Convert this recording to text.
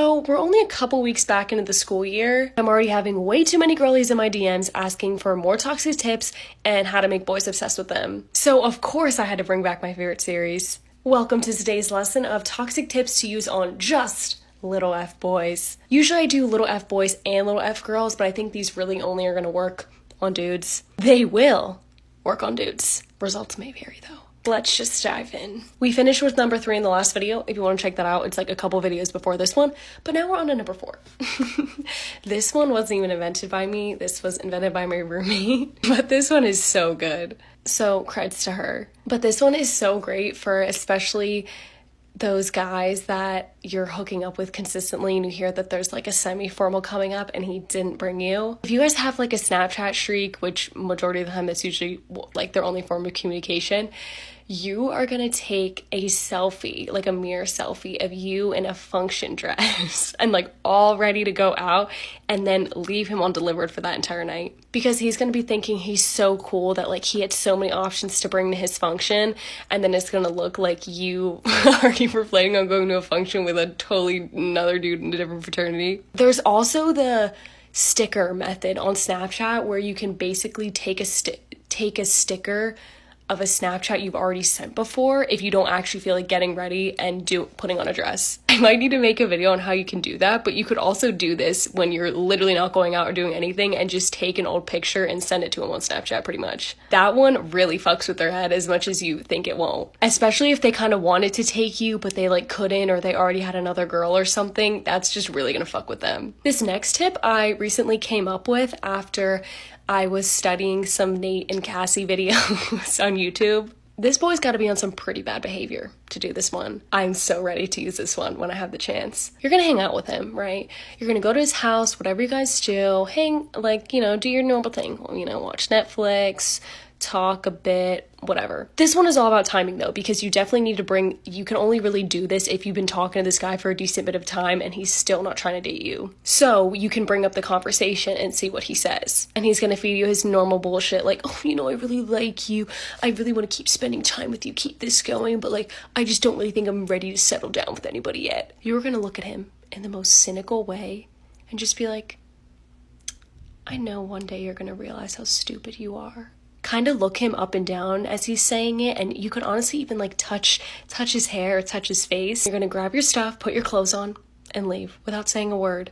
So we're only a couple weeks back into the school year. I'm already having way too many girlies in my DMs asking for more toxic tips and how to make boys obsessed with them. So of course I had to bring back my favorite series. Welcome to today's lesson of toxic tips to use on just little F boys. Usually I do little F boys and little F girls, but I think these really only are gonna work on dudes. They will work on dudes. Results may vary though. Let's just dive in. We finished with number 3 in the last video. If you want to check that out, it's like a couple videos before this one. But now we're on to number 4. This one wasn't even invented by me. This was invented by my roommate. But this one is so good. So creds to her. But this one is so great for especially those guys that you're hooking up with consistently and you hear that there's like a semi-formal coming up and he didn't bring you. If you guys have like a Snapchat streak, which majority of the time that's usually like their only form of communication, you are gonna take a selfie, like a mirror selfie of you in a function dress and like all ready to go out, and then leave him undelivered for that entire night. Because he's gonna be thinking he's so cool that like he had so many options to bring to his function, and then it's gonna look like you were planning on going to a function with a totally another dude in a different fraternity. There's also the sticker method on Snapchat where you can basically take a sticker of a Snapchat you've already sent before if you don't actually feel like getting ready and putting on a dress. I might need to make a video on how you can do that, but you could also do this when you're literally not going out or doing anything and just take an old picture and send it to them on Snapchat pretty much. That one really fucks with their head as much as you think it won't. Especially if they kind of wanted to take you but they like couldn't, or they already had another girl or something. That's just really gonna fuck with them. This next tip I recently came up with after I was studying some Nate and Cassie videos on YouTube. This boy's got to be on some pretty bad behavior to do this one. I'm so ready to use this one when I have the chance. You're gonna hang out with him, right? You're gonna go to his house, whatever you guys do, hang, like, you know, do your normal thing. You know, watch Netflix, talk a bit, whatever. This one is all about timing though, because you definitely need to you can only really do this if you've been talking to this guy for a decent bit of time and he's still not trying to date you. So you can bring up the conversation and see what he says. And he's gonna feed you his normal bullshit like, oh, you know, I really like you. I really want to keep spending time with you, keep this going, but like, I just don't really think I'm ready to settle down with anybody yet. You're gonna look at him in the most cynical way and just be like, I know one day you're gonna realize how stupid you are. Kind of look him up and down as he's saying it, and you can honestly even like touch his hair or touch his face. You're gonna grab your stuff, put your clothes on, and leave without saying a word.